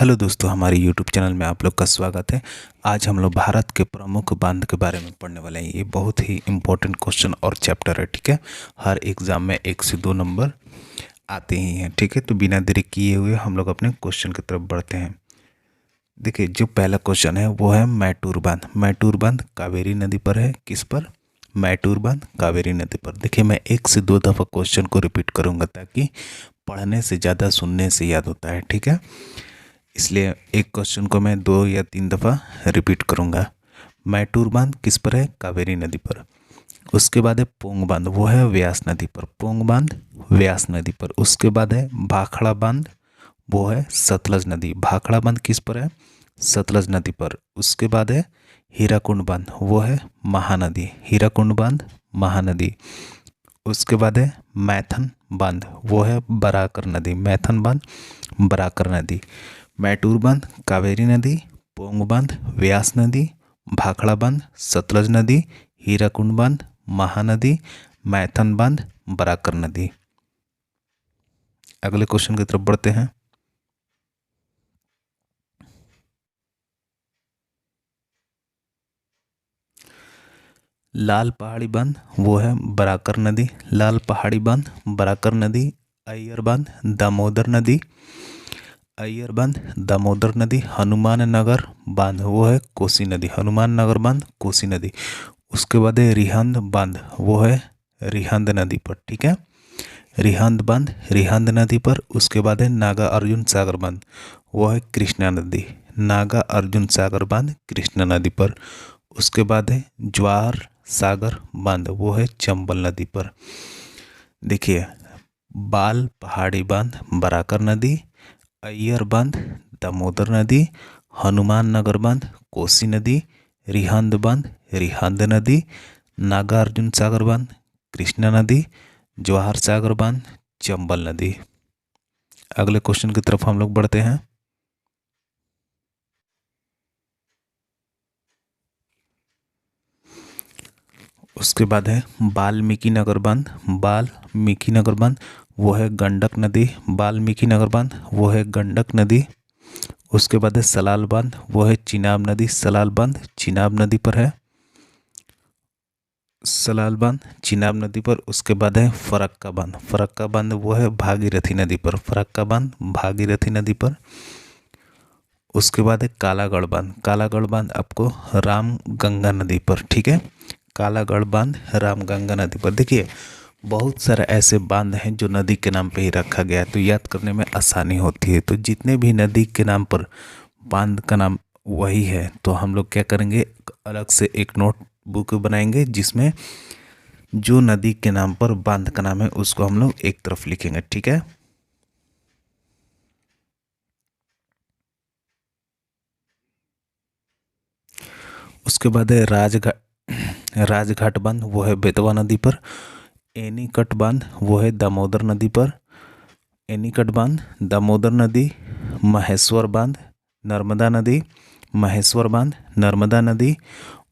Hello दोस्तों, हमारे YouTube channel में आप लोग का स्वागत है। आज हम लोग भारत के प्रमुख बांध के बारे में पढ़ने वाले हैं। ये बहुत ही इम्पोर्टेंट क्वेश्चन और चैप्टर है, ठीक है। हर एग्ज़ाम में 1 से 2 नंबर आते ही हैं, ठीक है। तो बिना देरी किए हुए हम लोग अपने क्वेश्चन की तरफ बढ़ते हैं। देखिए, जो पहला क्वेश्चन है वो है मैटूर बांध। मैटूर बांध कावेरी नदी पर है। किस पर? मैटूर बांध कावेरी नदी पर। देखिए, मैं 1 से 2 दफ़ा क्वेश्चन को रिपीट करूँगा ताकि पढ़ने से ज़्यादा सुनने से याद होता है, ठीक है। इसलिए एक क्वेश्चन को मैं 2 या 3 दफ़ा रिपीट करूँगा। मैटूर बांध किस पर है? कावेरी नदी पर। उसके बाद है पोंग बांध, वो है व्यास नदी पर। पोंग बांध व्यास नदी पर। उसके बाद है भाखड़ा बांध, वो है सतलज नदी। भाखड़ा बांध किस पर है? सतलज नदी पर। उसके बाद है हीराकुंड बांध, वो है महानदी। हीराकुंड बांध महानदी। उसके बाद है मैथन बांध, वो है बराकर नदी। मैथन बांध बराकर नदी। मैटूर बांध कावेरी नदी, पोंग बांध व्यास नदी, भाखड़ा बांध सतलज नदी, हीराकुंड बांध महानदी, मैथन बांध बराकर नदी। अगले क्वेश्चन की तरफ बढ़ते हैं। लाल पहाड़ी बांध, वो है बराकर नदी। लाल पहाड़ी बांध बराकर नदी। अय्यर बांध दामोदर नदी। अय्यर बांध दामोदर नदी। हनुमान नगर बांध, वो है कोसी नदी। हनुमान नगर बांध कोसी नदी। उसके बाद है रिहंद बांध, वो है रिहंद नदी पर, ठीक है। रिहंद बांध रिहंद नदी पर। उसके बाद है नागा अर्जुन सागर बांध, वो है कृष्णा नदी। नागा अर्जुन सागर बांध कृष्णा नदी पर। उसके बाद है ज्वार सागर बांध, वो है चंबल नदी पर। देखिए, बाल पहाड़ी बांध बराकर नदी, अय्यर बांध दामोदर नदी, हनुमान नगर बांध कोसी नदी, रिहंद बांध रिहंद नदी, नागार्जुन सागर बांध कृष्णा नदी, जवाहर सागर बांध चंबल नदी। अगले क्वेश्चन की तरफ हम लोग बढ़ते हैं। उसके बाद है वाल्मीकि नगर बांध। वाल्मीकि नगर बांध, वो है गंडक नदी। वाल्मीकि नगर बांध, वो है गंडक नदी। उसके बाद है सलाल बांध, वो है चिनाब नदी। सलाल बांध चिनाब नदी पर है। सलाल बांध चिनाब नदी पर। उसके बाद है फरक्का बांध। फरक्का बांध, वो है भागीरथी नदी पर। फरक्का बांध भागीरथी नदी पर। उसके बाद है कालागढ़ बांध। कालागढ़ बांध आपको रामगंगा नदी पर, ठीक है। कालागढ़ बांध रामगंगा नदी पर। देखिए, बहुत सारे ऐसे बांध हैं जो नदी के नाम पे ही रखा गया है, तो याद करने में आसानी होती है। तो जितने भी नदी के नाम पर बांध का नाम वही है, तो हम लोग क्या करेंगे, अलग से एक नोट बुक बनाएंगे जिसमें जो नदी के नाम पर बांध का नाम है उसको हम लोग एक तरफ लिखेंगे, ठीक है। उसके बाद है राजघाट बांध, वो है बेतवा नदी पर। एनीकट बांध, वो है दामोदर नदी पर। एनीकट बांध दामोदर नदी। महेश्वर बांध नर्मदा नदी। महेश्वर बांध नर्मदा नदी।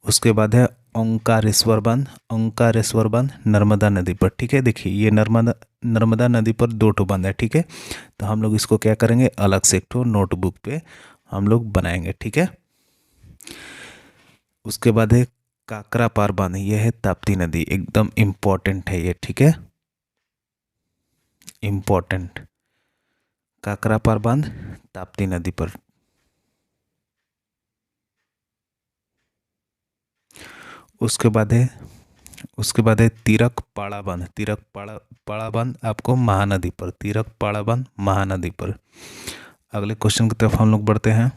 उसके बाद है ओंकारेश्वर बांध। ओंकारेश्वर बांध नर्मदा नदी पर, ठीक है। देखिए, ये नर्मदा नदी पर 2 ठो बांध है, ठीक है। तो हम लोग इसको क्या करेंगे, अलग से एक ठो नोटबुक पे हम लोग बनाएंगे, ठीक है। उसके बाद है काकरा पार बांध, ये है ताप्ती नदी। एकदम इम्पोर्टेंट है ये, ठीक है, इम्पोर्टेंट। काकरा पार बांध ताप्ती नदी पर। उसके बाद है तिरक पाड़ा बांध। तिरक पाड़ा बांध आपको महानदी पर। तिरक पाड़ा बांध महानदी पर। अगले क्वेश्चन की तरफ हम लोग बढ़ते हैं।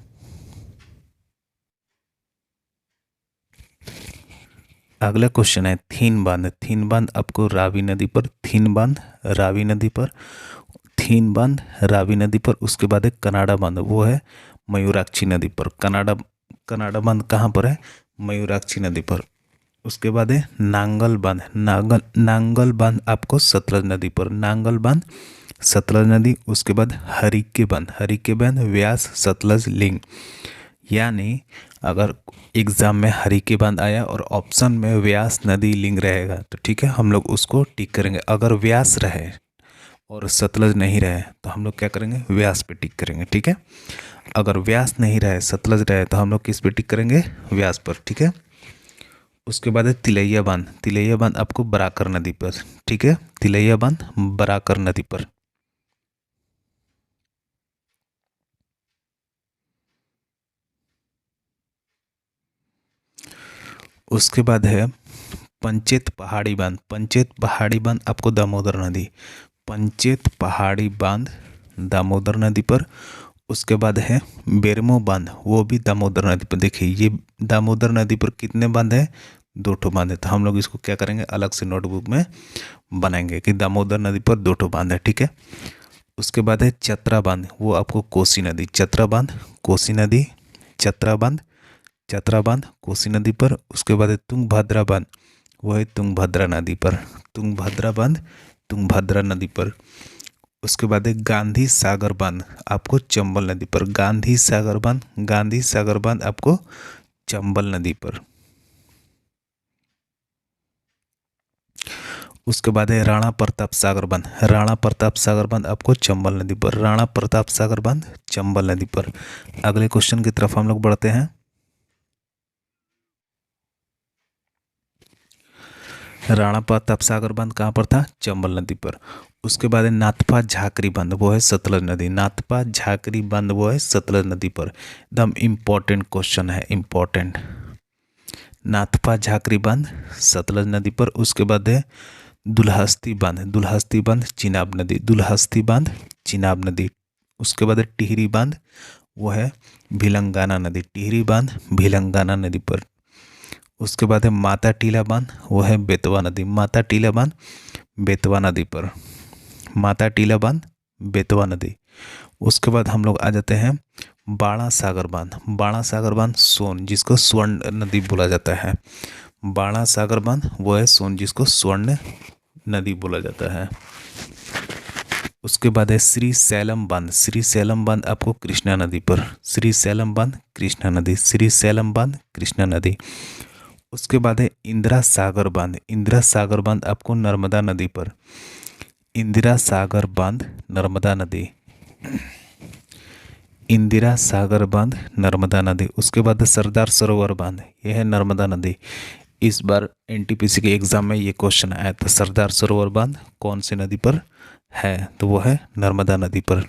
अगला क्वेश्चन है थीन बांध। थीन बांध आपको रावी नदी पर। थीन बांध रावी नदी पर। थीन बांध रावी नदी पर। उसके बाद है कनाडा बांध, वो है मयूराक्षी नदी पर। कनाडा बांध कहाँ पर है? मयूराक्षी नदी पर। उसके बाद है नांगल बांध। नांगल बांध आपको सतलज नदी पर। नांगल बांध सतलज नदी। उसके बाद हरिके बांध। हरिके बांध व्यास सतलज लिंग। यानी अगर एग्ज़ाम में हरिके बांध आया और ऑप्शन में व्यास नदी लिंग रहेगा तो ठीक है, हम लोग उसको टिक करेंगे। अगर व्यास रहे और सतलज नहीं रहे तो हम लोग क्या करेंगे, व्यास पे टिक करेंगे। ठीक है, अगर व्यास नहीं रहे सतलज रहे तो हम लोग किस पे टिक करेंगे, व्यास पर। ठीक है, उसके बाद है तिलैया बांध। तिलैया बांध आपको बराकर नदी पर। ठीक है, तिलैया बांध बराकर नदी पर। उसके बाद है पंचेत पहाड़ी बांध। पंचेत पहाड़ी बांध आपको दामोदर नदी, पंचेत पहाड़ी बांध दामोदर नदी पर। उसके बाद है बेरमो बांध, वो भी दामोदर नदी पर। देखिए ये दामोदर नदी पर कितने बांध है, 2 ठो बांध है। तो हम लोग इसको क्या करेंगे, अलग से नोटबुक में बनाएंगे कि दामोदर नदी पर 2 ठो बांध है। ठीक है, उसके बाद है चतरा बांध, वो आपको कोसी नदी, चतरा बांध कोसी नदी, चतरा बांध, चतरा बांध कोसी नदी पर। उसके बाद है तुंगभद्रा बांध, वो है तुंगभद्रा नदी पर, तुंगभद्रा बांध तुंगभद्रा नदी पर। उसके बाद है गांधी सागर बांध आपको चंबल नदी पर, गांधी सागर बांध, गांधी सागर बांध आपको चंबल नदी पर। उसके बाद है राणा प्रताप सागर बांध, राणा प्रताप सागर बांध आपको चंबल नदी पर, राणा प्रताप सागर बांध चंबल नदी पर। अगले क्वेश्चन की तरफ हम लोग बढ़ते हैं। राणा प्रताप सागर बांध कहाँ पर था, चंबल नदी पर। उसके बाद है नाथपा झाकरी बांध, वो है सतलज नदी, नाथपा झाकरी बांध वो है सतलज नदी पर। एकदम इम्पोर्टेंट क्वेश्चन है, इम्पोर्टेंट। नाथपा झाकरी बांध सतलज नदी पर। उसके बाद है दुल्हस्ती बांध, दुल्हस्ती बांध चिनाब नदी, दुल्हस्ती बांध चिनाब नदी। उसके बाद है टिहरी बांध, वो है भिलंगाना नदी, टिहरी बांध भिलंगाना नदी पर। उसके बाद है माता टीला बांध, वो है बेतवा नदी, माता टीला बांध बेतवा नदी पर, माता टीला बांध बेतवा नदी। उसके बाद हम लोग आ जाते हैं बाणा सागर बांध, बाणा सागर बांध सोन, जिसको स्वर्ण नदी बोला जाता है, बाणा सागर बांध वो है सोन, जिसको स्वर्ण नदी बोला जाता है। उसके बाद है श्री सैलम बांध, श्री सैलम बांध आपको कृष्णा नदी पर, श्री सैलम बांध कृष्णा नदी, श्री सैलम बांध कृष्णा नदी। उसके बाद है इंदिरा सागर बांध, इंदिरा सागर बांध आपको नर्मदा नदी पर, इंदिरा सागर बांध नर्मदा नदी, इंदिरा सागर बांध नर्मदा नदी। उसके बाद सरदार सरोवर बांध, यह है नर्मदा नदी। इस बार एनटीपीसी के एग्जाम में ये क्वेश्चन आया था, सरदार सरोवर बांध कौन सी नदी पर है, तो वो है नर्मदा नदी पर।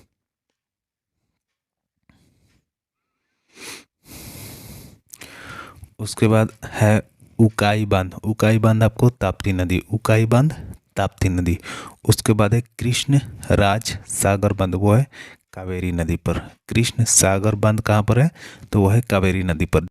उसके बाद है उकाई बांध, उकाई बांध आपको ताप्ती नदी, उकाई बांध ताप्ती नदी। उसके बाद है कृष्ण राज सागर बांध, वो है कावेरी नदी पर, कृष्ण सागर बांध कहाँ पर है, तो वो है कावेरी नदी पर।